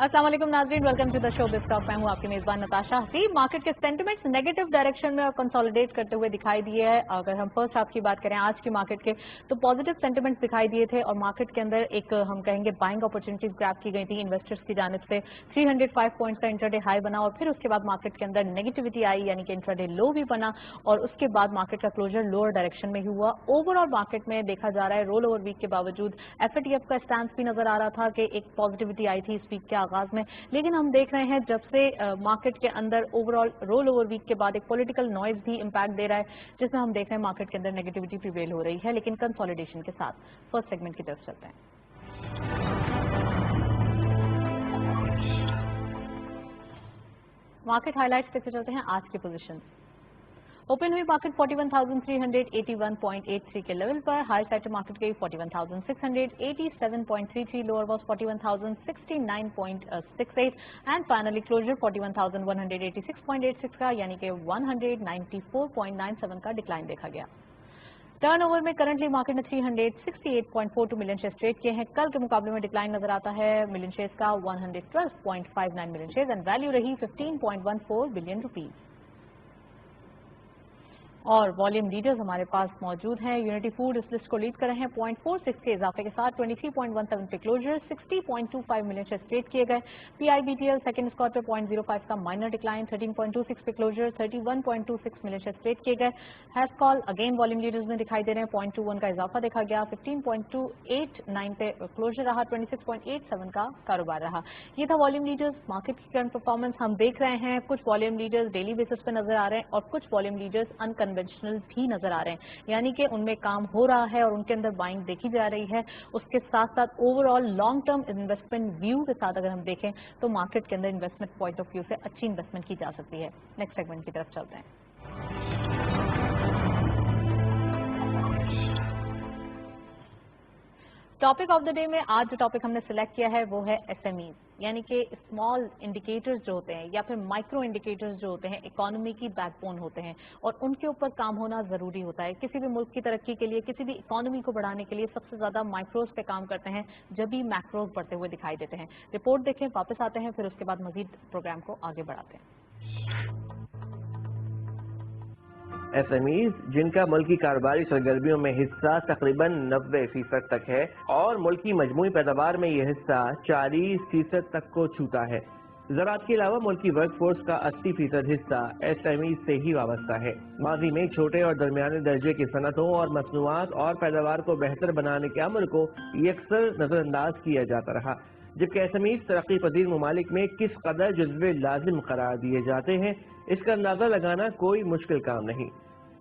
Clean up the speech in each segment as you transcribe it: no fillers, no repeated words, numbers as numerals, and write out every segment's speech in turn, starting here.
अस्सलाम वालेकुम नाज़रीन, welcome to the show biz talk. मैं हूं आपकी मेज़बान नताशा हसीब। मार्केट के सेंटिमेंट्स नेगेटिव डायरेक्शन में और कंसोलिडेट करते हुए दिखाई दिए है। अगर हम फर्स्ट हाफ की बात करें आज की मार्केट के, तो पॉजिटिव सेंटिमेंट्स दिखाई दिए थे और मार्केट के अंदर एक हम कहेंगे बाइंग अपॉर्चुनिटीज ग्रैब की गई थी इन्वेस्टर्स की जानिब से। 305 पॉइंट्स का इंट्राडे हाई बना और फिर उसके बाद मार्केट के अंदर नेगेटिविटी आई, यानी कि इंट्राडे लो भी बना और उसके बाद मार्केट का क्लोजर लोअर डायरेक्शन में ही हुआ। ओवरऑल मार्केट में देखा जा रहा है रोल ओवर वीक के बावजूद FATF का स्टैंस भी नजर आ रहा था कि एक पॉजिटिविटी आई थी इस वीक के आगाज में, लेकिन हम देख रहे हैं जब से मार्केट के अंदर ओवरऑल रोल ओवर वीक के बाद एक पॉलिटिकल नॉइज भी इंपैक्ट दे रहा है, जिसमें हम देख रहे हैं मार्केट के अंदर नेगेटिविटी प्रिवेल हो रही है, लेकिन कंसोलिडेशन के साथ। फर्स्ट सेगमेंट की तरफ चलते हैं। मार्केट हाइलाइट्स देखते चलते हैं आज की पोजीशन। ओपन हुई मार्केट 41,381.83 के लेवल पर। हाई साइड मार्केट गई 41,687.33, lower was 41,069.68 and finally closure 41,186.86 का, यानी कि 194.97 का डिक्लाइन देखा गया। टर्नओवर में करंटली मार्केट ने 368.42 मिलियन शेयर्स ट्रेड किए हैं। कल के मुकाबले में डिक्लाइन नजर आता है मिलियन शेयर्स का 112.59 मिलियन शेयर्स एंड वैल्यू रही 15.14 बिलियन रुपीज। और वॉल्यूम लीडर्स हमारे पास मौजूद हैं। यूनिटी फूड इस लिस्ट को लीड कर रहे हैं 0.46 के इजाफे के साथ 23.17 पे क्लोजर, 60.25 मिलियन शेयर्स ट्रेड किए गए। PIBTL सेकंड स्क्वार्ट पे 0.05 का माइनर डिक्लाइन, 13.26 पे क्लोजर, 31.26 मिलियन शेयर्स ट्रेड किए गए। हैस्कॉल अगेन वॉल्यूम लीडर्स में दिखाई दे रहे हैं, 0.21 का इजाफा देखा गया, 15.289 पे क्लोजर रहा, 26.87 का कारोबार रहा। ये था वॉल्यूम लीडर्स। मार्केट की करंट परफॉर्मेंस हम देख रहे हैं, कुछ वॉल्यूम लीडर्स डेली बेसिस पे नजर आ रहे हैं और कुछ वॉल्यूम लीडर्स अनकन्वेंशनल भी नजर आ रहे हैं, यानी कि उनमें काम हो रहा है और उनके अंदर बाइंग देखी जा रही है। उसके साथ साथ overall long term investment view के साथ अगर हम देखें तो मार्केट के अंदर इन्वेस्टमेंट पॉइंट ऑफ व्यू से अच्छी इन्वेस्टमेंट की जा सकती है। नेक्स्ट सेगमेंट की तरफ चलते हैं। टॉपिक ऑफ द डे में आज जो टॉपिक हमने सिलेक्ट किया है वो है SMEs, यानी कि स्मॉल इंडिकेटर्स जो होते हैं या फिर माइक्रो इंडिकेटर्स जो होते हैं इकोनॉमी की बैकबोन होते हैं और उनके ऊपर काम होना जरूरी होता है। किसी भी मुल्क की तरक्की के लिए, किसी भी इकोनॉमी को बढ़ाने के लिए सबसे ज्यादा माइक्रोज पे काम करते हैं, जब भी मैक्रोज बढ़ते हुए दिखाई देते हैं। रिपोर्ट देखें, वापस आते हैं, फिर उसके बाद मजीद प्रोग्राम को आगे बढ़ाते हैं। SMEs जिनका मुल्की कारोबारी सरगर्मियों में हिस्सा तकरीबन 90% तक है और मुल्क की मजमूई पैदावार में यह हिस्सा 40% तक को छूता है। ज़राअत के अलावा मुल्की वर्क फोर्स का 80% हिस्सा SMEs से ही वाबस्ता है। माजी में छोटे और दरमियाने दर्जे की सनतों और मसनूआत और पैदावार को बेहतर बनाने के अमल को यकसर नजरअंदाज किया जाता रहा, जबकि SMEs तरक्की पजीर ममालिक में किस कदर जुज़्वे लाजिम करार दिए जाते हैं, इसका अंदाजा लगाना कोई मुश्किल काम नहीं।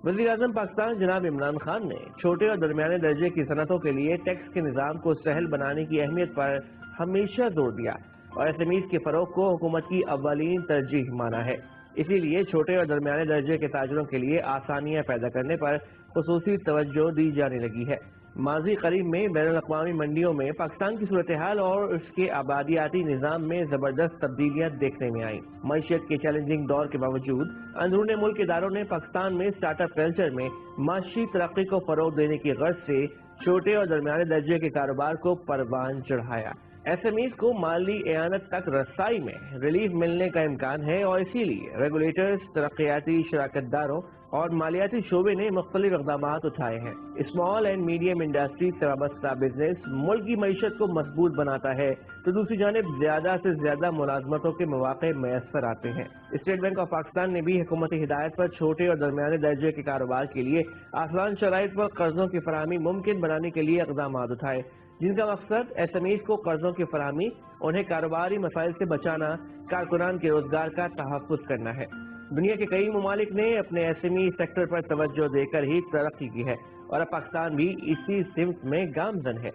वज़ीर-ए-आज़म पाकिस्तान जनाब इमरान खान ने छोटे और दरमियाने दर्जे की सनतों के लिए टैक्स के निज़ाम को सहल बनाने की अहमियत पर हमेशा जोर दिया और SMEs के फरोग को हुकूमत की अव्वलीन तरजीह माना है। इसीलिए छोटे और दरमियाने दर्जे के ताजरों के लिए आसानियां पैदा करने पर खुसूसी तवज्जो दी जाने लगी है। माजी करीब में बैनुल-अक़वामी मंडियों में पाकिस्तान की सूरत हाल और उसके आबादियाती निज़ाम में जबरदस्त तब्दीलियां देखने में आई। मईशत के चैलेंजिंग दौर के बावजूद अंदरूनी मुल्क इदारों ने पाकिस्तान में स्टार्टअप कल्चर में माशी तरक्की को फरोग देने की गर्ज से छोटे और दरमियाने दर्जे के कारोबार को परवान चढ़ाया। SMEs को माली एआनत तक रसाई में रिलीफ मिलने का इम्कान है और इसीलिए रेगुलेटर्स, तरक्याती शराकतदारों और मालियाती शोबे ने मुख्तलिफ इक़दामात उठाए हैं। स्मॉल एंड मीडियम इंडस्ट्री से वाबस्ता बिजनेस मुल्क की मईशत को मजबूत बनाता है, तो दूसरी जानिब ज्यादा से ज्यादा मुलाजमतों के मौके मैसर आते हैं। स्टेट बैंक ऑफ पाकिस्तान ने भी हुकूमती हिदायत पर छोटे और दरमियाने दर्जे के कारोबार के लिए आसान शराइत पर कर्जों की फराहमी मुमकिन बनाने के लिए इक़दामात उठाए, जिनका मकसद SMEs को कर्जों की फराहमी, उन्हें कारोबारी मसाइल से बचाना, कारकुनान के रोजगार का तहफ़्फ़ुज़ करना है। दुनिया के कई ममालिक ने अपने SME सेक्टर पर तवज्जो देकर ही तरक्की की है और अब पाकिस्तान भी इसी सिमत में गामजन है।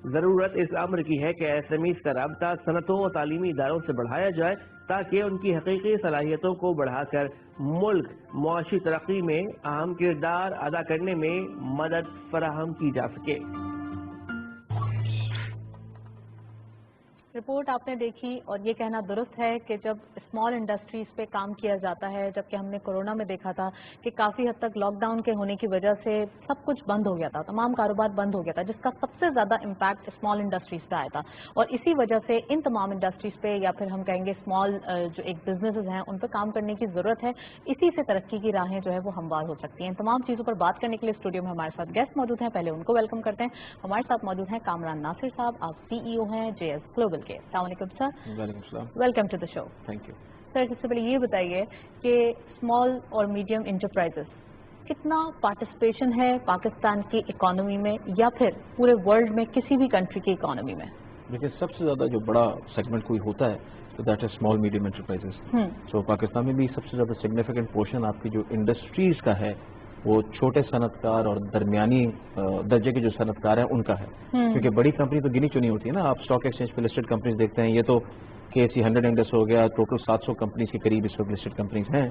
जरूरत इस अम्र की है कि SMEs का राब्ता सनतों और तालीमी इदारों से बढ़ाया जाए ताकि उनकी हकीकी सलाहियतों को बढ़ाकर मुल्क मुआशी तरक्की में अहम किरदार अदा करने में मदद फराहम की जा सके। रिपोर्ट आपने देखी और ये कहना दुरुस्त है कि जब स्मॉल इंडस्ट्रीज पे काम किया जाता है, जबकि हमने कोरोना में देखा था कि काफ़ी हद तक लॉकडाउन के होने की वजह से सब कुछ बंद हो गया था, तमाम कारोबार बंद हो गया था, जिसका सबसे ज़्यादा इम्पैक्ट स्मॉल इंडस्ट्रीज पे आया था। और इसी वजह से इन तमाम इंडस्ट्रीज पे या फिर हम कहेंगे स्मॉल जो एक बिजनेसेस हैं उन पर काम करने की ज़रूरत है। इसी से तरक्की की राहें जो है वो हमवार हो सकती हैं। तमाम चीज़ों पर बात करने के लिए स्टूडियो में हमारे साथ गेस्ट मौजूद हैं, पहले उनको वेलकम करते हैं। हमारे साथ मौजूद हैं कामरान नासिर साहब, आप CEO हैं JS ग्लोबल के। अस्सलाम वालेकुम sir, welcome to the show. Thank you sir, सबसे पहले ये बताइए कि स्मॉल और मीडियम इंटरप्राइजेस कितना पार्टिसिपेशन है पाकिस्तान की इकोनॉमी में या फिर पूरे वर्ल्ड में किसी भी कंट्री की इकोनॉमी में? देखिए, सबसे ज़्यादा जो बड़ा सेगमेंट कोई होता है तो that is small medium enterprises. So Pakistan में भी सबसे ज़्यादा सिग्निफिकेंट पोर्शन आपकी जो इंडस्ट्रीज़ का है वो छोटे सनतकार और दरमियानी दर्जे के जो सनतकार हैं उनका है। क्योंकि बड़ी कंपनी तो गिनी चुनी होती है ना, आप स्टॉक एक्सचेंज पे लिस्टेड कंपनीज देखते हैं, ये तो KSE 100 इंडेक्स हो गया, टोटल 700 कंपनीज के करीब इस वक्त लिस्टेड कंपनीज हैं।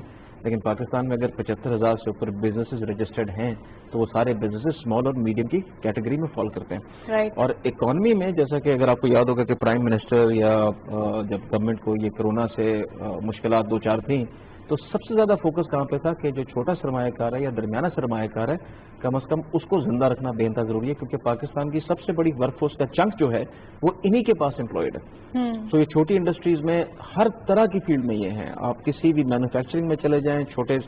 लेकिन पाकिस्तान में अगर 75,000 से ऊपर बिजनेसेस रजिस्टर्ड हैं तो वो सारे बिजनेसेस स्मॉल और मीडियम की कैटेगरी में फॉल करते हैं। और इकोनॉमी में जैसा कि अगर आपको याद होगा कि प्राइम मिनिस्टर या जब गवर्नमेंट को ये कोरोना से मुश्किलात 2-4 थी तो सबसे ज़्यादा फोकस कहाँ पे था कि जो छोटा सरमायाकार है या दरमियाना सरमायाकार है कम अज़ कम उसको जिंदा रखना बेहद ज़रूरी है, क्योंकि पाकिस्तान की सबसे बड़ी वर्कफोर्स का चंक जो है वो इन्हीं के पास एम्प्लॉयड है। तो ये छोटी इंडस्ट्रीज में हर तरह की फील्ड में ये हैं, आप किसी भी मैन्युफैक्चरिंग में चले जाएं, छोटे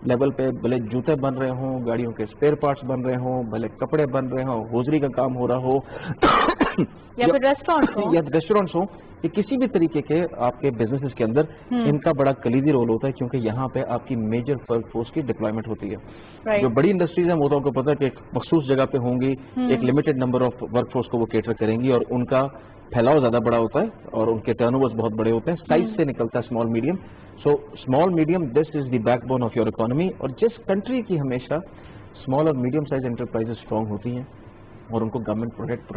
लेवल पे भले जूते बन रहे हों, गाड़ियों के स्पेयर पार्ट्स बन रहे हों, भले कपड़े बन रहे हों, होजरी का काम हो रहा हो या फिर रेस्टोरेंट्स हो, ये किसी भी तरीके के आपके बिजनेसेस के अंदर इनका बड़ा कलीदी रोल होता है, क्योंकि यहाँ पे आपकी मेजर वर्क फोर्स की डिप्लॉयमेंट होती है। जो बड़ी इंडस्ट्रीज हैं वो तो आपको पता है कि एक मखसूस जगह पे होंगी, एक limited number of work force को वो केटर करेंगी और उनका फैलाव ज्यादा बड़ा होता है और उनके टर्नओवर्स बहुत बड़े होते हैं, साइज से निकलता है small medium. So small medium this is the backbone of your economy. और जिस कंट्री की हमेशा स्मॉल और मीडियम साइज एंटरप्राइजेस स्ट्रांग होती हैं और उनको गवर्नमेंट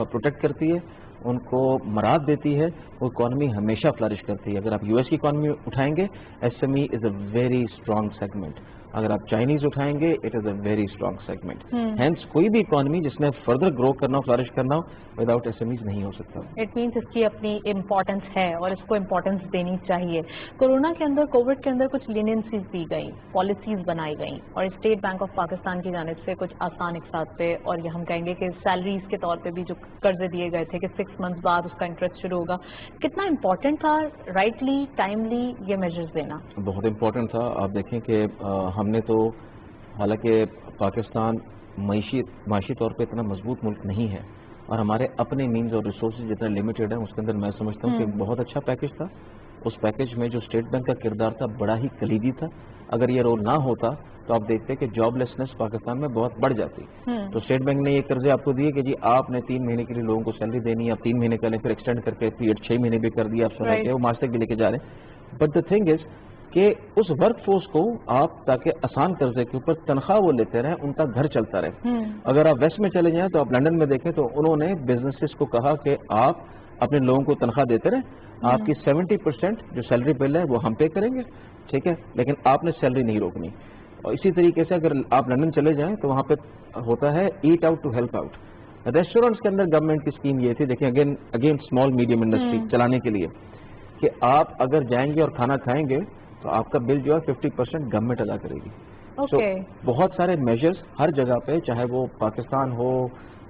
प्रोटेक्ट करती है, उनको मराद देती है, वो इकॉनमी हमेशा फ्लरिश करती है। अगर आप US की इकॉनमी उठाएंगे, SME is a very strong segment. अगर आप चाइनीज उठाएंगे, it is a very strong segment. Hence कोई भी इकॉनमी जिसने फर्दर ग्रो करना हो, फ्लरिश करना हो, विदाउट SMEs नहीं हो सकता। इट मीन्स इसकी अपनी इम्पोर्टेंस है और इसको इम्पोर्टेंस देनी चाहिए। कोरोना के अंदर, कोविड के अंदर कुछ लीनियंसीज दी गई, पॉलिसीज बनाई गई और स्टेट बैंक ऑफ पाकिस्तान की जानिब से कुछ आसान इक़साद पे और ये हम कहेंगे कि सैलरीज के तौर पे भी जो कर्जे दिए गए थे कि 6 मंथ्स बाद उसका इंटरेस्ट शुरू होगा। कितना इम्पोर्टेंट था राइटली टाइमली ये मेजर्स देना? बहुत इम्पोर्टेंट था। आप देखें कि हमने तो, हालांकि पाकिस्तान माशी तौर पे इतना मजबूत मुल्क नहीं है और हमारे अपने मीन्स और रिसोर्सेज जितने लिमिटेड हैं, उसके अंदर मैं समझता हूँ कि बहुत अच्छा पैकेज था। उस पैकेज में जो स्टेट बैंक का किरदार था बड़ा ही कलीदी था। अगर ये रोल ना होता तो आप देखते कि जॉबलेसनेस पाकिस्तान में बहुत बढ़ जाती। तो स्टेट बैंक ने ये कर्जे आपको दिए कि जी आपने 3 महीने के लिए लोगों को सैलरी देनी है, आप 3 महीने पहले फिर एक्सटेंड करके पीरियड 6 महीने भी कर दिया, आप सुना के वो मार्च तक भी लेके जा रहे हैं। बट द थिंग इज कि उस वर्क फोर्स को आप ताकि आसान कर्जे के ऊपर तनख्वाह वो लेते रहे, उनका घर चलता रहे। अगर आप वेस्ट में चले जाएं तो आप लंदन में देखें तो उन्होंने बिजनेसेस को कहा कि आप अपने लोगों को तनख्वाह देते रहे, आपकी 70% जो सैलरी बिल है वो हम पे करेंगे, ठीक है, लेकिन आपने सैलरी नहीं रोकनी। और इसी तरीके से अगर आप लंदन चले जाएं तो वहां पे होता है eat out to help out. Restaurants के अंदर गवर्नमेंट की स्कीम ये थी, देखिए अगेन स्मॉल मीडियम इंडस्ट्री चलाने के लिए, कि आप अगर जाएंगे और खाना खाएंगे तो आपका बिल जो है 50% गवर्नमेंट अदा करेगी। बहुत सारे मेजर्स हर जगह पे, चाहे वो पाकिस्तान हो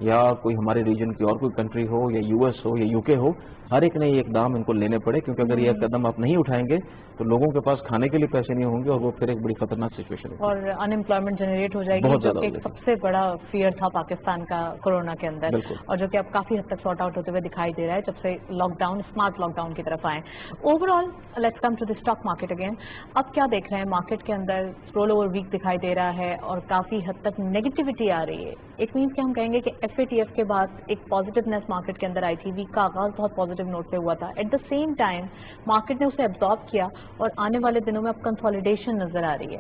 या कोई हमारे रीजन की और कोई कंट्री हो या US हो या UK हो, हर एक ने ये इकदाम इनको लेने पड़े, क्योंकि अगर ये कदम आप नहीं उठाएंगे तो लोगों के पास खाने के लिए पैसे नहीं होंगे और वो फिर एक बड़ी खतरनाक सिचुएशन होगी और अनएम्प्लॉयमेंट जनरेट हो जाएगी, जो एक सबसे बड़ा फियर था पाकिस्तान का कोरोना के अंदर और जो कि अब काफी हद तक सॉर्ट आउट होते हुए दिखाई दे रहा है जब से लॉकडाउन, स्मार्ट लॉकडाउन की तरफ आए। Overall let's come to the stock market again. अब क्या देख रहे हैं मार्केट के अंदर? रोल ओवर वीक दिखाई दे रहा है और काफी हद तक नेगेटिविटी आ रही है। इट मीन्स कि हम कहेंगे कि FATF के बाद एक पॉजिटिवनेस मार्केट के अंदर आई थी। वीक का आगाज बहुत पॉजिटिव नोट पे हुआ था। At the same time market ने उसे एब्जॉर्ब किया और आने वाले दिनों में अब कंसोलिडेशन नजर आ रही है।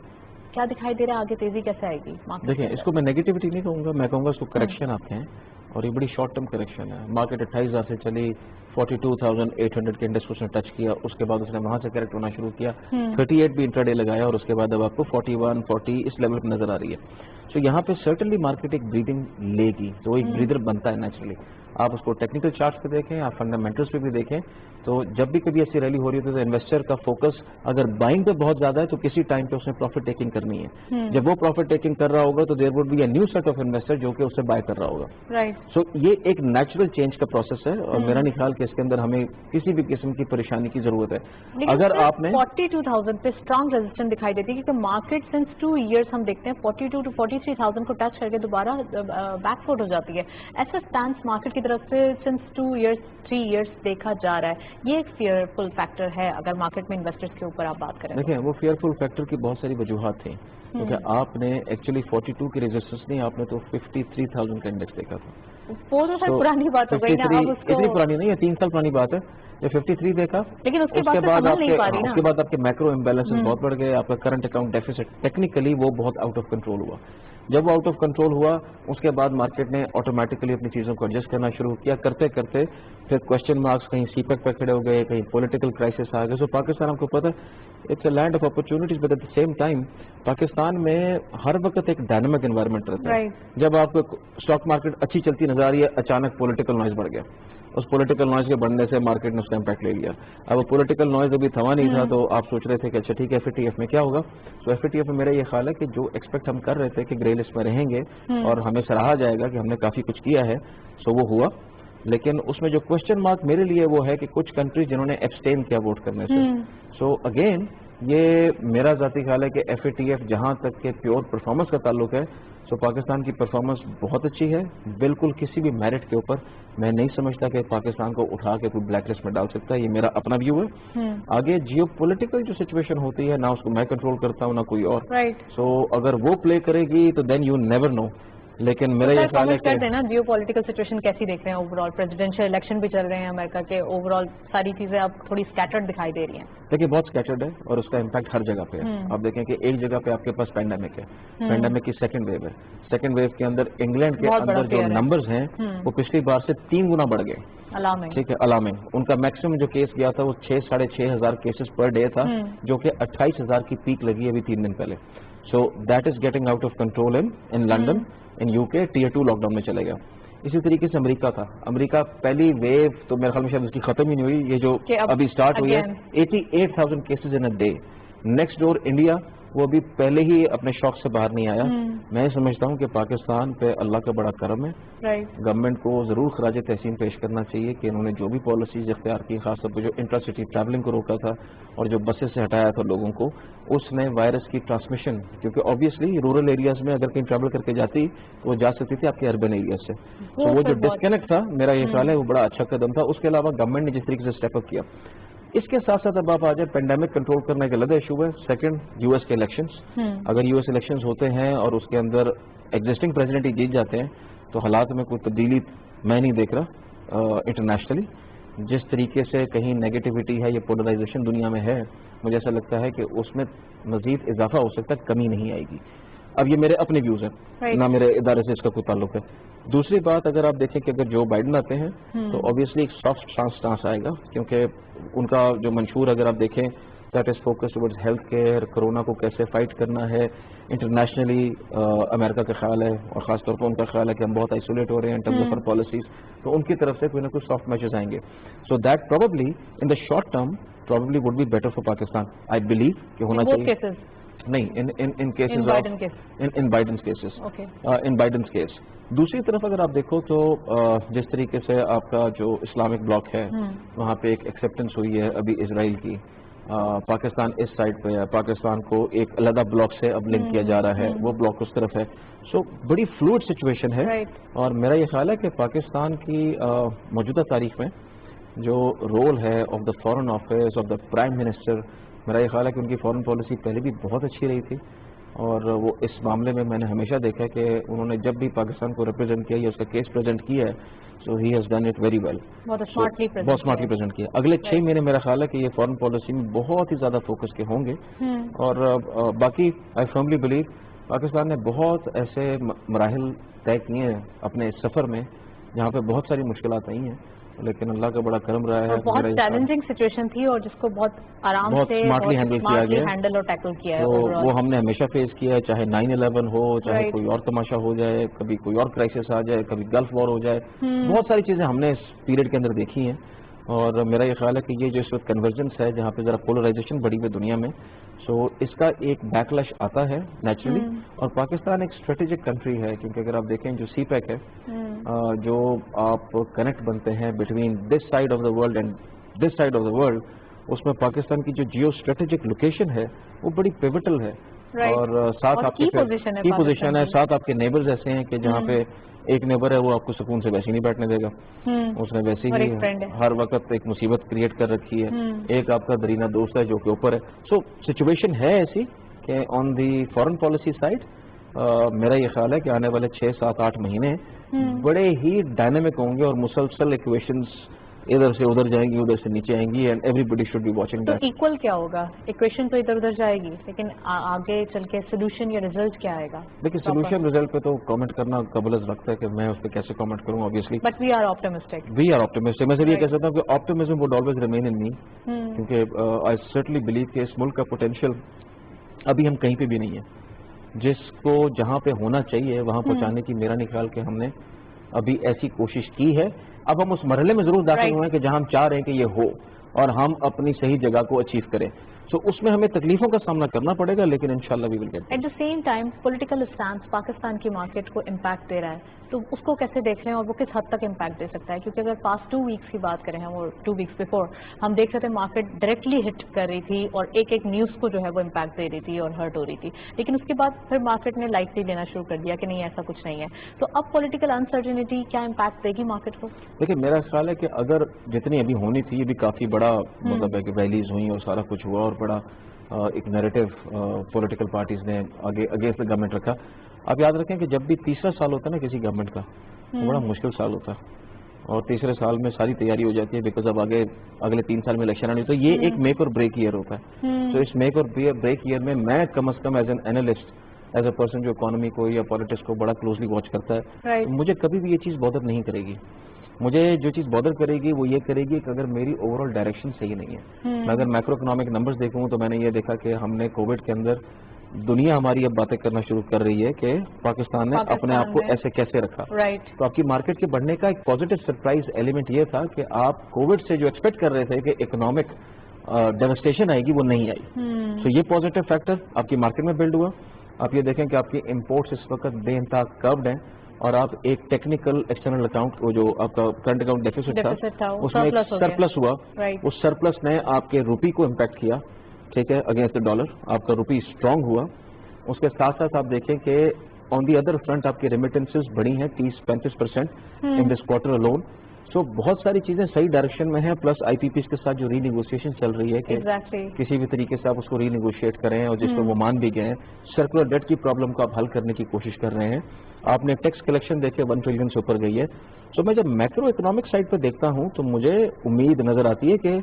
क्या दिखाई दे रहा है, आगे तेजी कैसे आएगी मार्केट? देखिए, इसको मैं नेगेटिविटी नहीं कहूँगा, मैं कहूँगा इसको करेक्शन आते हैं और ये बड़ी शॉर्ट टर्म करेक्शन है। मार्केट 28,000 से चली, 42,800 के इंडेक्स उसने टच किया, उसके बाद उसने वहां से करेक्ट होना शुरू किया, 38 भी इंट्राडे लगाया और उसके बाद अब आपको 41, 40 इस लेवल पर नजर आ रही है। तो यहाँ पे सर्टनली मार्केट एक ब्रीदिंग लेगी, तो एक ब्रीदर बनता है नेचुरली। آپ اس کو ٹیکنیکل چارٹس پہ دیکھیں, آپ فنڈامنٹلس پہ بھی دیکھیں, تو جب بھی کبھی ایسی ریلی ہو رہی ہے تو انویسٹر کا فوکس اگر بائنگ پہ بہت زیادہ ہے تو کسی ٹائم پہ اس نے پروفٹ ٹیکنگ کرنی ہے. جب وہ پروفٹ ٹیکنگ کر رہا ہوگا تو there would be a new set of investor جو کہ اسے بائی کر رہا ہوگا. رائٹ. سو یہ ایک نیچرل چینج کا پروسیس ہے, اور میرا نہیں خیال کہ اس کے اندر ہمیں کسی بھی قسم کی پریشانی کی ضرورت ہے. اگر آپ نے 42,000 پہ اسٹرانگ ریزسٹنس دکھائی دیتی ہے, کیونکہ مارکیٹ سنس 2 ایئرس ہم دیکھتے ہیں 42 to 43,000 کو ٹچ کر کے دوبارہ بیک فوٹ ہو جاتی ہے. ایسا اسٹانس مارکیٹ کی طرف سے سنس 2 ایئرس 3 ایئرس دیکھا جا رہا ہے. یہ ایک فیئرفل فیکٹر ہے اگر مارکیٹ میں انویسٹرز کے اوپر آپ بات کریں. دیکھیں وہ فیئرفل فیکٹر کی بہت ساری وجوہات تھیں, کیونکہ آپ نے ایکچولی 42 کی ریزسٹنس نہیں, آپ نے تو 53,000 کا انڈیکس دیکھا تھا. وہ تو سر پرانی بات ہو گئی نا, اب اس کو اتنی پرانی نہیں ہے, 3 سال پرانی بات ہے. جب 53 دیکھا, لیکن اس کے بعد آپ کے میکرو امبیلنسز بہت بڑھ گئے, آپ کا کرنٹ اکاؤنٹ ڈیفیسٹ ٹیکنیکلی وہ بہت آؤٹ آف کنٹرول ہوا. جب وہ آؤٹ آف کنٹرول ہوا اس کے بعد مارکیٹ نے آٹومیٹکلی اپنی چیزوں کو ایڈجسٹ کرنا شروع کیا. کرتے کرتے پھر کوشچن مارکس کہیں سی پیک پہ کھڑے ہو گئے, کہیں پولیٹیکل کرائسس آ گئے. سو پاکستان آپ کو پتہ ہے it's a land of opportunities, but at the same time Pakistan میں ہر وقت ایک ڈائنامک انوائرمنٹ رہتا ہے. جب آپ کو اسٹاک مارکیٹ اچھی چلتی نظر آ رہی ہے, اچانک پولیٹیکل نوائز بڑھ گیا, اس پولیٹیکل نوائز کے بڑھنے سے مارکیٹ نے اس کا امپیکٹ لے لیا. اب وہ پولیٹیکل نوائز ابھی تھما نہیں تھا, تو آپ سوچ رہے تھے کہ اچھا ٹھیک ہے FATF میں کیا ہوگا. تو FATF میں میرا یہ خیال ہے کہ جو ایکسپیکٹ ہم کر رہے تھے کہ گرے لسٹ میں رہیں گے اور ہمیں سراہا جائے گا کہ ہم نے کافی کچھ کیا ہے, سو وہ ہوا. لیکن اس میں جو کوشچن مارک میرے لیے وہ ہے کہ کچھ کنٹریز جنہوں نے ایبسٹین کیا ووٹ کرنے سے. سو اگین یہ میرا ذاتی خیال ہے کہ FATF جہاں تک کہ پیور پرفارمنس کا تعلق ہے, سو پاکستان کی پرفارمنس بہت اچھی ہے. بالکل کسی بھی میرٹ کے اوپر میں نہیں سمجھتا کہ پاکستان کو اٹھا کے کوئی بلیک لسٹ میں ڈال سکتا ہے. یہ میرا اپنا ویو ہے. آگے جیو پولیٹیکل جو سچویشن ہوتی ہے, نہ اس کو میں کنٹرول کرتا ہوں نہ کوئی اور. سو اگر وہ پلے کرے گی تو دین یو نیور نو. لیکن میرا یہ خیال ہے کہ نا جیو پولیٹیکل سچویشن کیسی دیکھ رہے ہیں اوور آل, پریزیڈینشیل الیکشن بھی چل رہے ہیں امریکہ کے, اوور آل ساری چیزیں اب تھوڑی اسکیٹرڈ دکھائی دے رہی ہیں. دیکھیے بہت اسکیٹرڈ ہے اور اس کا امپیکٹ ہر جگہ پہ ہے. آپ دیکھیں کہ ایک جگہ پہ آپ کے پاس پینڈیمک ہے, پینڈیمک کی سیکنڈ ویو ہے. سیکنڈ ویو کے اندر انگلینڈ کے اندر جو نمبرز ہیں وہ پچھلی بار سے 3 گنا بڑھ گئے. ٹھیک ہے, الارمنگ. ان کا میکسیمم جو کیس گیا تھا وہ 6,500 کیسز پر ڈے تھا, جو کہ 28,000 کی پیک لگی ابھی 3 دن پہلے. So that is getting out of control in London, in UK. Tier 2 lockdown میں چلے گا. اسی طریقے سے امریکہ تھا, امریکہ پہلی ویو تو میرے خیال میں شاید اس کی ختم ہی نہیں ہوئی, یہ جو ابھی سٹارٹ ہوئی ہے 88,000 cases in a day. Next door India, وہ ابھی پہلے ہی اپنے شوق سے باہر نہیں آیا. میں سمجھتا ہوں کہ پاکستان پہ اللہ کا بڑا کرم ہے. گورنمنٹ کو ضرور خراج تحسین پیش کرنا چاہیے کہ انہوں نے جو بھی پالیسیز اختیار کی, خاص طور پہ جو انٹرا سٹی ٹریولنگ کو روکا تھا اور جو بسیں سے ہٹایا تھا لوگوں کو, اس نے وائرس کی ٹرانسمیشن, کیونکہ آبویسلی رورل ایریاز میں اگر کہیں ٹریول کر کے جاتی تو وہ جا سکتی تھی آپ کے اربن ایریاز سے. تو وہ جو ڈسکنیکٹ تھا, میرا یہ خیال ہے وہ بڑا اچھا قدم تھا. اس کے علاوہ گورنمنٹ نے جس طریقے سے اسٹیپ اپ کیا, اس کے ساتھ ساتھ اب آپ آ جائیں پینڈیمک کنٹرول کرنے کا الگ ایشو ہے. سیکنڈ US کے الیکشنز, اگر US الیکشنز ہوتے ہیں اور اس کے اندر ایگزسٹنگ پریزیڈنٹ ہی جیت جاتے ہیں تو حالات میں کوئی تبدیلی میں نہیں دیکھ رہا انٹرنیشنلی. جس طریقے سے کہیں نیگیٹیوٹی ہے, یہ پولرائزیشن دنیا میں ہے, مجھے ایسا لگتا ہے کہ اس میں مزید اضافہ ہو سکتا ہے, کمی نہیں آئے گی. اب یہ میرے اپنے ویوز ہیں, نہ میرے ادارے سے اس کا کوئی تعلق ہے. دوسری بات, اگر آپ دیکھیں کہ اگر جو بائیڈن آتے ہیں تو obviously ایک سافٹ سٹانس آئے گا, کیونکہ ان کا جو منشور اگر آپ دیکھیں that is focus towards health care, corona کو کیسے فائٹ کرنا ہے. انٹرنیشنلی امریکہ کا خیال ہے اور خاص طور پر ان کا خیال ہے کہ ہم بہت آئسولیٹ ہو رہے ہیں in terms of our policies, تو ان کی طرف سے کوئی نہ کوئی سافٹ میچز آئیں گے. So that probably in the short term probably would be better for Pakistan. I believe کہ ہونا چاہیے. نہیں, in cases of in Biden's cases. Okay. In Biden's case. دوسری طرف اگر آپ دیکھو تو جس طریقے سے آپ کا جو اسلامک بلاک ہے وہاں پہ ایک ایکسیپٹنس ہوئی ہے ابھی اسرائیل کی. پاکستان اس سائڈ پہ ہے, پاکستان کو ایک علیحدہ بلاک سے اب لنک کیا جا رہا ہے, وہ بلاک اس طرف ہے. سو بڑی فلوئڈ سچویشن ہے, اور میرا یہ خیال ہے کہ پاکستان کی موجودہ تاریخ میں جو رول ہے of the foreign office of the prime minister, میرا یہ خیال ہے کہ ان کی فارن پالیسی پہلے بھی بہت اچھی رہی تھی, اور وہ اس معاملے میں نے ہمیشہ دیکھا کہ انہوں نے جب بھی پاکستان کو ریپرزینٹ کیا یا اس کا کیس پریزنٹ کیا ہے, so he has done it very well, بہت اسمارٹلی پریزنٹ کیا. اگلے 6 مہینے میرا خیال ہے کہ یہ فارن پالیسی میں بہت ہی زیادہ فوکس کے ہوں گے. اور باقی آئی فرملی بلیو پاکستان نے بہت ایسے مراحل طے کیے ہیں اپنے اس سفر میں جہاں پہ بہت ساری مشکلات آئی ہیں, لیکن اللہ کا بڑا کرم رہا ہے. بہت چیلنجنگ سچویشن تھی اور جس کو بہت آرام سے اسمارٹلی ہینڈل کیا گیا, ہینڈل اور ٹیکل کیا ہے. وہ ہم نے ہمیشہ فیس کیا ہے, چاہے 9/11 ہو, چاہے کوئی اور تماشا ہو جائے, کبھی کوئی اور کرائسس آ جائے, کبھی گلف وار ہو جائے. بہت ساری چیزیں ہم نے اس پیریڈ کے اندر دیکھی ہیں. اور میرا یہ خیال ہے کہ یہ جو اس وقت کنورجنس ہے جہاں پہ ذرا پولرائزیشن بڑی ہوئی دنیا میں, سو اس کا ایک بیک لش آتا ہے نیچرلی. اور پاکستان ایک اسٹریٹجک کنٹری ہے, کیونکہ اگر آپ دیکھیں جو سی پیک ہے, جو آپ کنیکٹ بنتے ہیں between this side of the world and this side of the world, اس میں پاکستان کی جو جیو اسٹریٹجک لوکیشن ہے وہ بڑی پیوٹل ہے. اور ساتھ آپ کی پوزیشن ہے, ساتھ آپ کے نیبرز ایسے ہیں کہ جہاں پہ ایک نیبر ہے وہ آپ کو سکون سے ویسے نہیں بیٹھنے دے گا, اس نے ویسے ہی ہر وقت ایک مصیبت کریٹ کر رکھی ہے. ایک آپ کا درینہ دوست ہے جو کہ اوپر ہے. سو سچویشن ہے ایسی کہ آن دی فارن پالیسی سائڈ میرا یہ خیال ہے کہ آنے والے 6, 7, 8 مہینے بڑے ہی ڈائنامک ہوں گے اور مسلسل ایکویشنز ادھر سے ادھر جائیں گی, ادھر سے نیچے آئیں گی, and everybody should be watching that. Equal کیا ہوگا, ایکویشن تو ادھر ادھر جائے گی, لیکن آگے چل کے سولوشن یا ریزلٹ کیا آئے گا؟ دیکھیے سولوشن ریزلٹ پہ تو کامنٹ کرنا قابل وقت ہے کہ میں اس پہ کیسے کامنٹ کروں. obviously but we are optimistic. میں صرف یہ کہہ سکتا ہوں کہ optimism will always remain in me, کیونکہ آئی سرٹنلی بلیو کہ اس ملک کا پوٹینشیل ابھی ہم کہیں پہ بھی نہیں ہے. جس کو جہاں پہ ہونا چاہیے وہاں پہنچانے کی میرا نہیں خیال کہ ہم نے ابھی ایسی کوشش کی ہے. اب ہم اس مرحلے میں ضرور داخل ہوئے ہیں کہ جہاں ہم چاہ رہے ہیں کہ یہ ہو اور ہم اپنی صحیح جگہ کو اچیو کریں. سو اس میں ہمیں تکلیفوں کا سامنا کرنا پڑے گا, لیکن انشاءاللہ we will get. At the same time political stance Pakistan کی مارکیٹ کو امپیکٹ دے رہا ہے, تو اس کو کیسے دیکھ رہے ہیں اور وہ کس حد تک امپیکٹ دے سکتا ہے؟ کیونکہ اگر پاسٹ 2 ویکس کی بات کریں ہم, اور 2 ویکس بیفور ہم دیکھ رہے تھے مارکیٹ ڈائریکٹلی ہٹ کر رہی تھی اور ایک ایک نیوز کو جو ہے وہ امپیکٹ دے رہی تھی اور ہرٹ ہو رہی تھی, لیکن اس کے بعد پھر مارکیٹ نے لائٹلی لینا شروع کر دیا کہ نہیں ایسا کچھ نہیں ہے. تو اب پولیٹیکل انسرٹنٹی کیا امپیکٹ دے گی مارکیٹ کو؟ دیکھیں میرا خیال ہے کہ اگر جتنی ابھی ہونی تھی, یہ بھی کافی بڑا مطلب ہے کہ ریلیز ہوئی اور سارا کچھ ہوا اور بڑا ایک نیریٹو پولیٹیکل پارٹیز نے آگے اگینسٹ گورنمنٹ رکھا. آپ یاد رکھیں کہ جب بھی تیسرا سال ہوتا ہے نا کسی گورنمنٹ کا, وہ بڑا مشکل سال ہوتا ہے, اور تیسرے سال میں ساری تیاری ہو جاتی ہے بیکاز اب آگے اگلے 3 سال میں الیکشن آنی, تو یہ ایک میک اور بریک ایئر ہوتا ہے. تو اس میک اور بریک ایئر میں میں کم از کم as an analyst, as a person جو اکانومی کو یا پالیٹکس کو بڑا کلوزلی واچ کرتا ہے, مجھے کبھی بھی یہ چیز بادر نہیں کرے گی. مجھے جو چیز بادر کرے گی وہ یہ کرے گی کہ اگر میری اوور آل ڈائریکشن صحیح نہیں ہے. میں اگر مائکرو اکنامک نمبرز دیکھوں تو میں نے یہ دیکھا کہ ہم نے کووڈ کے اندر دنیا ہماری اب باتیں کرنا شروع کر رہی ہے کہ پاکستان نے اپنے آپ کو ایسے کیسے رکھا. تو آپ کی مارکیٹ کے بڑھنے کا ایک پازیٹیو سرپرائز ایلیمنٹ یہ تھا کہ آپ کووڈ سے جو ایکسپیکٹ کر رہے تھے کہ اکنامک ڈیوسٹیشن آئے گی, وہ نہیں آئی. تو یہ پازیٹیو فیکٹر آپ کی مارکیٹ میں بلڈ ہوا. آپ یہ دیکھیں کہ آپ کی امپورٹس اس وقت بے انتہا کروڈ ہیں, اور آپ ایک ٹیکنیکل ایکسٹرنل اکاؤنٹ, وہ جو آپ کا کرنٹ اکاؤنٹ ڈیفیسٹ تھا اس میں ایک سرپلس ہوا. اس سرپلس نے آپ کے روپی کو امپیکٹ کیا, ٹھیک ہے, اگینسٹ ڈالر آپ کا روپی اسٹرانگ ہوا. اس کے ساتھ ساتھ آپ دیکھیں کہ آن دی ادر فرنٹ آپ کی ریمیٹنسز بڑھی ہیں 30-35% ان دس کوارٹر الون. سو بہت ساری چیزیں صحیح ڈائریکشن میں ہیں, پلس آئی پی پیز کے ساتھ جو ری نیگوشیشن چل رہی ہے کہ کسی بھی طریقے سے آپ اس کو ری نیگوشیٹ کریں, اور جس پہ وہ مان بھی گئے ہیں. سرکولر ڈیٹ کی پرابلم کو آپ حل کرنے کی کوشش کر رہے ہیں. آپ نے ٹیکس کلیکشن دیکھے 1 ٹریلین سے اوپر گئی ہے. سو میں جب میکرو اکنامک سائڈ پہ دیکھتا ہوں تو مجھے امید نظر آتی ہے کہ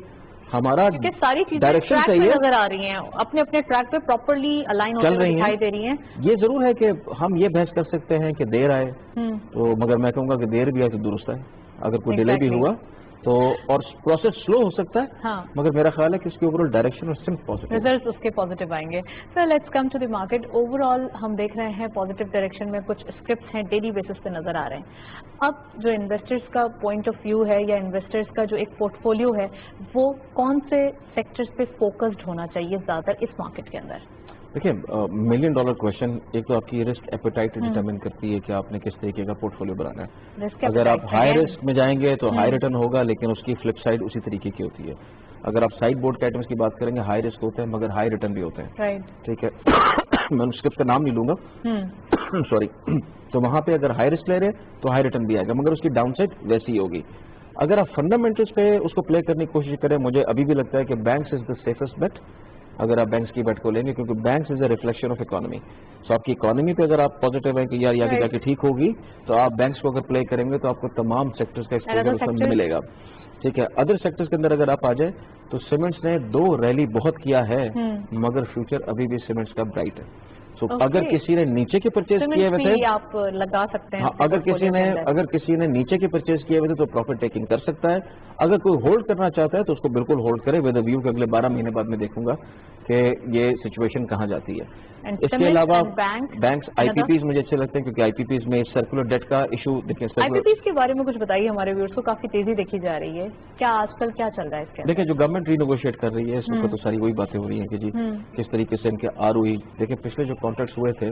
ہمارا ساری چیزیں ٹریک پہ نظر آ رہی ہیں, اپنے اپنے ٹریک پہ پراپرلی الائن ہوتے ہوئے دکھائی دے رہی ہیں. یہ ضرور ہے کہ ہم یہ بحث کر سکتے ہیں کہ دیر آئے تو, مگر میں کہوں گا کہ دیر بھی آئے تو درست ہے. اگر کوئی ڈیلے بھی ہوا تو اور پروسیس سلو ہو سکتا ہے, مگر میرا خیال ہے کہ اس کی اوور آل ڈائریکشن اور سمپل پازیٹیو ریزلٹس اس کے پازیٹیو آئیں گے. Sir let's come to the market. Overall ہم دیکھ رہے ہیں پازیٹیو ڈائریکشن میں کچھ اسکرپٹس ہیں ڈیلی بیسس پہ نظر آ رہے ہیں. اب جو انویسٹرز کا پوائنٹ آف ویو ہے یا انویسٹرز کا جو ایک پورٹ فولیو ہے, وہ کون سے سیکٹرز پہ فوکسڈ ہونا چاہیے زیادہ تر اس مارکیٹ کے اندر؟ دیکھیں $1 ملین کویشچن, ایک تو آپ کی رسک ایپیٹائٹ ڈیٹرمن کرتی ہے کہ آپ نے کس طریقے کا پورٹ فولیو بنانا ہے. اگر آپ ہائی رسک میں جائیں گے تو ہائی ریٹرن ہوگا, لیکن اس کی فلپ سائڈ اسی طریقے کی ہوتی ہے. اگر آپ سائڈ بورڈ کے آئٹمس کی بات کریں گے, ہائی رسک ہوتے ہیں مگر ہائی ریٹرن بھی ہوتے ہیں, ٹھیک ہے. میں اسکرپٹ کا نام نہیں لوں گا, سوری. تو وہاں پہ اگر ہائی رسک لے رہے تو ہائی ریٹرن بھی آئے گا, مگر اس کی ڈاؤن سائڈ ویسی ہی ہوگی. اگر آپ فنڈامنٹلس پہ اس کو پلے کرنے کی کوشش کریں, مجھے ابھی بھی لگتا ہے کہ banks is the safest bet اگر آپ بینکس کی بیٹ کو لیں گے, کیونکہ banks is a reflection of economy. So آپ کی اکانومی پہ اگر آپ پازیٹیو ہیں کہ یار یہ آگے جا کے ٹھیک ہوگی, تو آپ بینکس کو اگر پلے کریں گے تو آپ کو تمام سیکٹرز کا ایکسپوجر اس میں ملے گا, ٹھیک ہے. ادر سیکٹرز کے اندر اگر آپ آ جائیں تو سیمنٹس نے 2 ریلی بہت کیا ہے, مگر فیوچر ابھی بھی سیمنٹس کا برائٹ ہے. अगर किसी ने नीचे के परचेज किए हुए थे, आप लगा सकते हैं। हाँ, अगर किसी ने नीचे के परचेज किए हुए थे तो प्रॉफिट टेकिंग कर सकता है। अगर कोई होल्ड करना चाहता है तो उसको बिल्कुल होल्ड करे विद अ व्यू कि अगले 12 महीने बाद मैं देखूंगा कि ये सिचुएशन कहाँ जाती है। इसके अलावा बैंक्स, आईपीपीज मुझे अच्छे लगते हैं क्योंकि आईपीपीज में सर्कुलर डेट का इशू देखिए। आईपीपीज के बारे में कुछ बताइए हमारे व्यूअर्स को, काफी तेजी देखी जा रही है, क्या आजकल क्या चल रहा है इसके? देखिए जो गवर्नमेंट रीनेगोशिएट कर रही है इस वक्त तो सारी वही बातें हो रही हैं कि जी किस तरीके से इनके आरओई, देखिए पिछले जो कॉन्ट्रैक्ट्स हुए थे,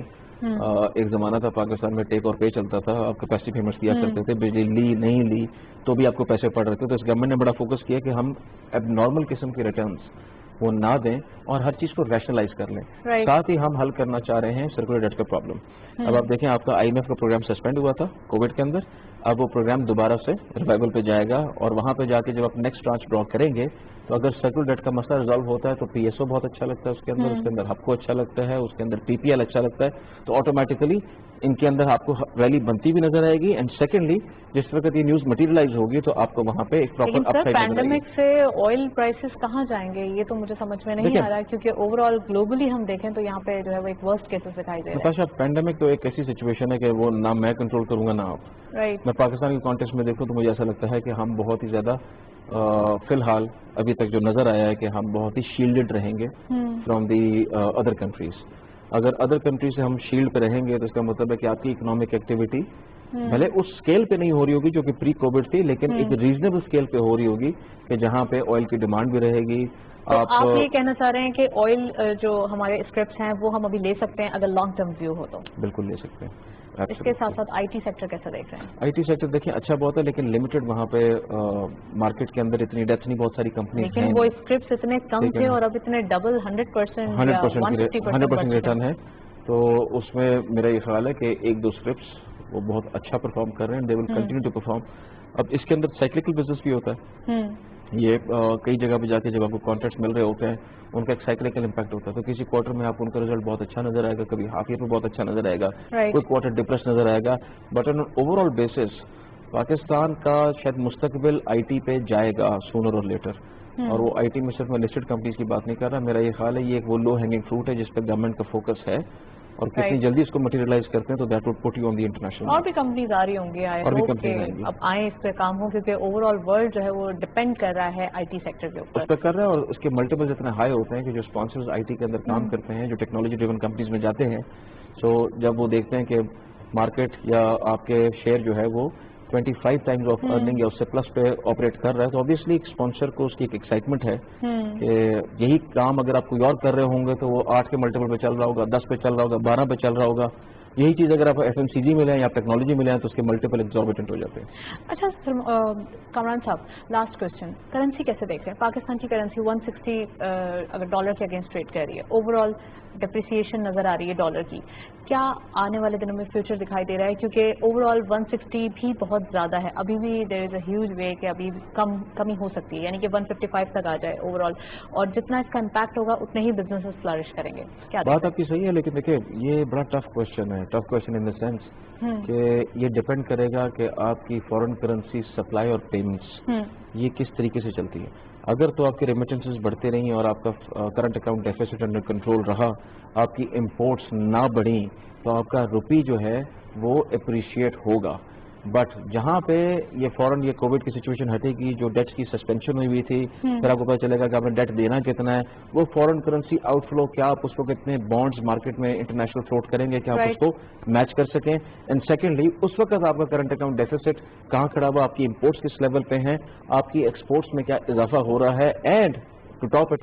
एक जमाना था पाकिस्तान में टेक और पे चलता था, आप कैपेसिटी पेमेंट्स किया करते थे, बिजली ली नहीं ली तो भी आपको पैसे पड़ रहे थे। तो इस गवर्नमेंट ने बड़ा फोकस किया कि हम अब नॉर्मल किस्म के रिटर्न्स वो ना दें और हर चीज को रैशनलाइज कर लें। साथ ही हम हल करना चाह रहे हैं सर्कुलर डेट का प्रॉब्लम। अब आप देखें आपका आईएमएफ का प्रोग्राम सस्पेंड हुआ था कोविड के अंदर, अब वो प्रोग्राम दोबारा से रिवाइवल पे जाएगा और वहां पे जाके जब आप नेक्स्ट ट्रांच ड्रॉ करेंगे तो अगर सर्कुलर डेट का मसला रिजॉल्व होता है तो पीएसओ बहुत अच्छा लगता है उसके अंदर आपको अच्छा लगता है, उसके अंदर पीपीएल अच्छा लगता है, तो ऑटोमेटिकली इनके अंदर आपको वैल्यू बनती भी नजर आएगी। एंड सेकेंडली जिस वक्त ये न्यूज मटेरियलाइज होगी तो आपको वहां पे एक प्रॉपर अपसाइड नजर आएगी। पैंडेमिक से ऑयल प्राइसेस कहाँ जाएंगे ये तो मुझे समझ में नहीं आ रहा है, क्योंकि ओवरऑल ग्लोबली हम देखें तो यहाँ पे जो है वो एक वर्स्ट केसेस दिखाई दे रहा है। पैंडेमिक तो एक ऐसी सिचुएशन है कि वो ना मैं कंट्रोल करूंगा ना आप। मैं पाकिस्तान के कॉन्टेक्स्ट में देखूं तो मुझे ऐसा लगता है कि हम बहुत ही ज्यादा फिलहाल अभी तक जो नजर आया है कि हम बहुत ही शील्डेड रहेंगे फ्रॉम दी अदर कंट्रीज। अगर अदर कंट्री से हम शील्ड पे रहेंगे तो इसका मतलब है कि आपकी इकोनॉमिक एक्टिविटी भले उस स्केल पे नहीं हो रही होगी जो कि प्री कोविड थी, लेकिन एक रीजनेबल स्केल पे हो रही होगी कि जहां पे ऑयल की डिमांड भी रहेगी। तो आप ये कहना चाह रहे हैं कि ऑयल जो हमारे स्क्रिप्ट्स हैं वो हम अभी ले सकते हैं अगर लॉन्ग टर्म व्यू हो तो? बिल्कुल ले सकते हैं। इसके साथ साथ आईटी सेक्टर कैसा देख रहे हैं? आईटी सेक्टर देखिए अच्छा बहुत है लेकिन लिमिटेड, वहाँ पे मार्केट के अंदर इतनी डेप्थ नहीं, बहुत सारी कंपनी हैं लेकिन वो स्क्रिप्ट्स इतने कम थे और अब इतने डबल 100% रिटर्न है, तो उसमें मेरा ये ख्याल है कि एक दो स्क्रिप्ट्स वो बहुत अच्छा परफॉर्म कर रहे हैं, they will continue to perform. अब इसके अंदर साइक्लिकल बिजनेस भी होता है, ये कई जगह पे जाके जब आपको कॉन्ट्रैक्ट्स मिल रहे होते हैं उनका एक साइक्लिकल इम्पैक्ट होता है, तो किसी क्वार्टर में आपको उनका रिजल्ट बहुत अच्छा नजर आएगा, कभी हाफ ईयर में बहुत अच्छा नजर आएगा, कोई क्वार्टर डिप्रेस नजर आएगा, but on overall basis Pakistan का शायद मुस्तकबिल आईटी पे जाएगा सूनर और लेटर। और वो आईटी में सिर्फ मैं लिस्टेड कंपनीज की बात नहीं कर रहा, मेरा ये ख्याल है ये एक वो लो हैंगिंग फ्रूट है जिस पर गवर्नमेंट का फोकस है और कितनी जल्दी इसको मटेरियलाइज करते हैं तो that would put you on the international. और भी कंपनीज आ रही होंगी, और भी कंपनीज आएंगी, अब आए इस पे काम हो, क्योंकि ओवरऑल वर्ल्ड जो है वो डिपेंड कर रहा है आईटी सेक्टर के ऊपर। उस पर कर रहा है और उसके मल्टीपल्स इतने हाई होते हैं कि जो स्पॉन्सर्स आईटी के अंदर काम करते हैं, जो टेक्नोलॉजी ड्रिवन कंपनीज में जाते हैं, तो जब वो देखते हैं कि मार्केट या आपके शेयर जो है वो 25 टाइम्स ऑफ अर्निंग या उससे प्लस पे ऑपरेट कर रहा है, तो ऑब्वियसली एक स्पॉन्सर को उसकी एक एक्साइटमेंट है कि यही काम अगर आप कोई और कर रहे होंगे तो वो 8 के मल्टीपल पे चल रहा होगा, 10 पे चल रहा होगा, 12 पे चल रहा होगा। यही चीज अगर आप एफएमसीजी में लें या टेक्नोलॉजी में लें तो उसके मल्टीपल एग्जॉर्बिटेंट हो जाते हैं। अच्छा कामरान साहब, लास्ट क्वेश्चन, करेंसी कैसे देख रहे हैं? पाकिस्तान की करेंसी 160 अगर डॉलर के अगेंस्ट ट्रेड कर रही है, ओवरऑल डिप्रिसिएशन नजर आ रही है डॉलर की, क्या आने वाले दिनों में फ्यूचर दिखाई दे रहा है? क्योंकि ओवरऑल 160 भी बहुत ज्यादा है, अभी भी देयर इज अ ह्यूज वे कि अभी कमी हो सकती है, यानी कि 155 तक आ जाए ओवरऑल, और जितना इसका इम्पैक्ट होगा उतने ही बिजनेसेस फ्लरिश करेंगे। क्या बात आपकी सही है, लेकिन देखिए ये बड़ा टफ क्वेश्चन है, tough question in the sense कि ये डिपेंड करेगा कि आपकी फॉरेन करेंसी सप्लाई और पेमेंट्स ये किस तरीके से चलती है। अगर तो आपके रेमिटेंसेस बढ़ते रही और आपका current account deficit under control रहा, आपकी इंपोर्ट्स ना बढ़ी, तो आपका रुपी जो है वो अप्रिशिएट होगा। बट जहां पे ये फॉरेन ये कोविड की सिचुएशन हटेगी, जो डेट्स की सस्पेंशन हुई थी, फिर आपको पता चलेगा कि आपने डेट देना कितना है, वो फॉरेन करेंसी आउटफ्लो, क्या आप उसको कितने बॉन्ड्स मार्केट में इंटरनेशनल फ्लोट करेंगे, क्या आप उसको मैच कर सकें। एंड सेकेंडली उस वक्त आपका करंट अकाउंट डेफिसिट कहाँ खड़ा हुआ, आपकी इंपोर्ट्स किस लेवल पे हैं, आपकी एक्सपोर्ट्स में क्या इजाफा हो रहा है, and to top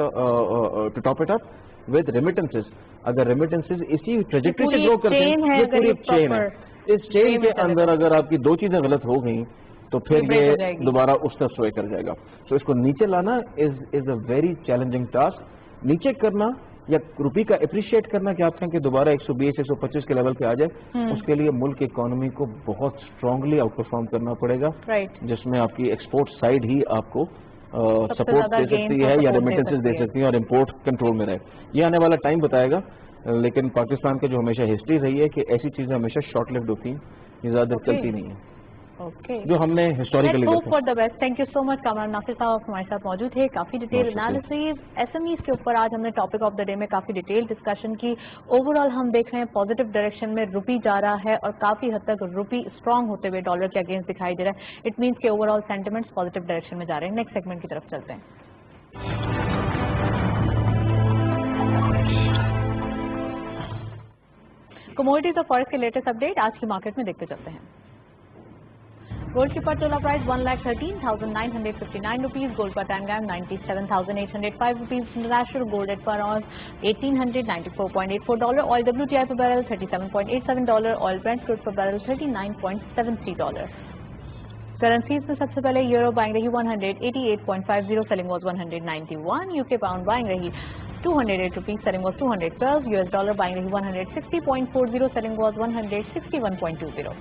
it up with remittances. अगर रेमिटेंसेज इसी ट्रेजेक्टरी से ग्रो करते हैं, ये पूरी चेन है, इस चेन के अंदर अगर आपकी दो चीजें गलत हो गई तो फिर ये दोबारा उस तरफ स्वे कर जाएगा। तो इसको नीचे लाना is a very challenging task. नीचे करना या रुपये का अप्रिशिएट करना कि आप कि दोबारा 120 125 के लेवल पे आ जाए, उसके लिए मुल्क की इकोनॉमी को बहुत स्ट्रांगली आउट परफॉर्म करना पड़ेगा, जिसमें आपकी एक्सपोर्ट साइड ही आपको सपोर्ट दे सकती है या रेमिटेंसेज दे सकती है और इम्पोर्ट कंट्रोल में रहे। ये आने वाला टाइम बताएगा, लेकिन पाकिस्तान का जो हमेशा हिस्ट्री रही है कि ऐसी चीजें हमेशा शॉर्ट लिव्ड होती हैं, ये ज्यादा चलती नहीं है। ओके, जो हमने historically hope for the best. Thank you so much. Kamran Nasir साहब हमारे साथ मौजूद थे, काफी डिटेल एनालिसिस एसएमईज के ऊपर आज हमने टॉपिक ऑफ द डे में काफी डिटेल डिस्कशन की। ओवरऑल हम देख रहे हैं पॉजिटिव डायरेक्शन में रुपी जा रहा है और काफी हद तक रुपी स्ट्रांग होते हुए डॉलर के अगेंस्ट दिखाई दे रहा है। इट मीन्स के ओवरऑल सेंटिमेंट्स पॉजिटिव डायरेक्शन में जा रहे हैं। नेक्स्ट सेगमेंट की तरफ चलते हैं। कमोडिटीज और फॉरेक्स के लेटेस्ट अपडेट आज की मार्केट में देखते चलते हैं। गोल्ड की पर तोला प्राइस 1,13,959 रुपीज, गोल्ड पर 10 ग्राम 97,805 रुपीज, इंटरनेशनल गोल्ड रेट पर ऑन 1,894.84 डॉलर, ऑयल WTI पर barrel 37.87 dollar, oil Brent crude पर बैरल 39.73 डॉलर। करेंसीज में सबसे पहले यूरो बाइंग रही 188.50, selling was 191, UK pound buying रही 208 rupees, selling was 212, US dollar buying रही 160.40, selling was 161.20।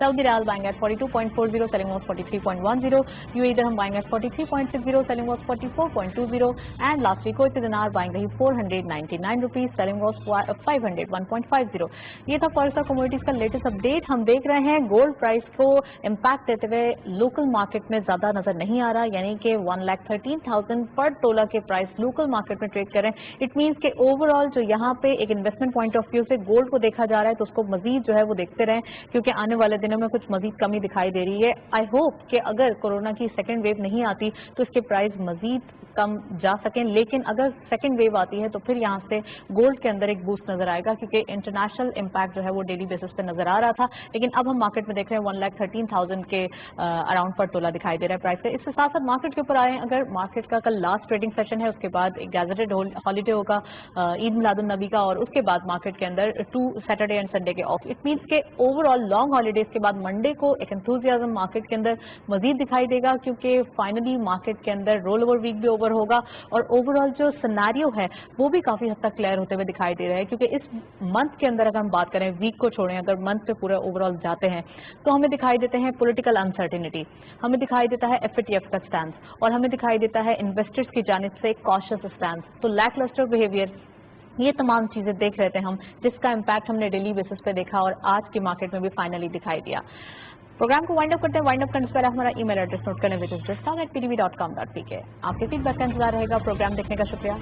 Saudi Riyal buying at 42.40, selling was 43.10. UAE Dirham buying at 43.60, selling was 44.20. And lastly, Kuwait Dinar buying रही 499 rupees, selling was 501.50. ये था forex और commodities का latest update. हम देख रहे हैं गोल्ड प्राइस को इम्पैक्ट देते हुए लोकल मार्केट में ज्यादा नजर नहीं आ रहा, यानी कि 1,13,000 पर तोला के प्राइस लोकल मार्केट में ट्रेड कर रहे हैं। इट मीन्स के ओवरऑल जो यहाँ पे एक इन्वेस्टमेंट पॉइंट ऑफ व्यू से गोल्ड को देखा जा रहा है तो उसको मजीद जो है वो देखते रहें, क्योंकि आने वाले दिनों में कुछ मजीद कमी दिखाई दे रही है। आई होप कि अगर कोरोना की सेकेंड वेव नहीं आती तो इसके प्राइस मजीद कम जा सकें, लेकिन अगर सेकेंड वेव आती है तो फिर यहाँ से गोल्ड के अंदर एक बूस्ट नजर आएगा, क्योंकि इंटरनेशनल इम्पैक्ट जो है वो डेली बेसिस पे नजर आ रहा था। लेकिन अब हम मार्केट में देख रहे हैं 1,13,000 के अराउंड पर तोला दिखाई दे रहा है प्राइस का। इसके साथ साथ मार्केट के ऊपर आए, अगर मार्केट का कल लास्ट ट्रेडिंग सेशन है, उसके बाद एक गैजेटेड हॉलीडे होगा ईद मिलादुन नबी का, और उसके बाद मार्केट के अंदर 2 सैटरडे एंड संडे के ऑफ। इट मीन्स के ओवरऑल लॉन्ग हॉलीडेज के बाद मंडे को एक एंथुसियाज्म मार्केट के अंदर मजीद दिखाई देगा, क्योंकि फाइनली मार्केट के अंदर रोल ओवर वीक भी ओवर होगा और ओवरऑल जो सिनेरियो है वो भी काफी हद तक क्लियर होते हुए दिखाई दे रहा है। क्योंकि इस मंथ के अंदर अगर हम बात करें, वीक को छोड़ें, अगर मंथ पे पूरा ओवरऑल जाते हैं तो हमें दिखाई देते हैं पॉलिटिकल अनसर्टेनिटी, हमें दिखाई देता है FATF का स्टैंड, और हमें दिखाई देता है इन्वेस्टर्स की जानिब से कॉशियस स्टैंड। तो लैकलस्टर बिहेवियर, ये तमाम चीजें देख रहे थे हम, जिसका इम्पैक्ट हमने डेली बेसिस पे देखा और आज की मार्केट में भी फाइनली दिखाई दिया। प्रोग्राम को वाइंड अप करते हैं। वाइंड अप करने से पहले हमारा ईमेल एड्रेस नोट करें, which is discount@ptv.com.pk। आपके फीडबैक का इंतजार रहेगा। प्रोग्राम देखने का शुक्रिया।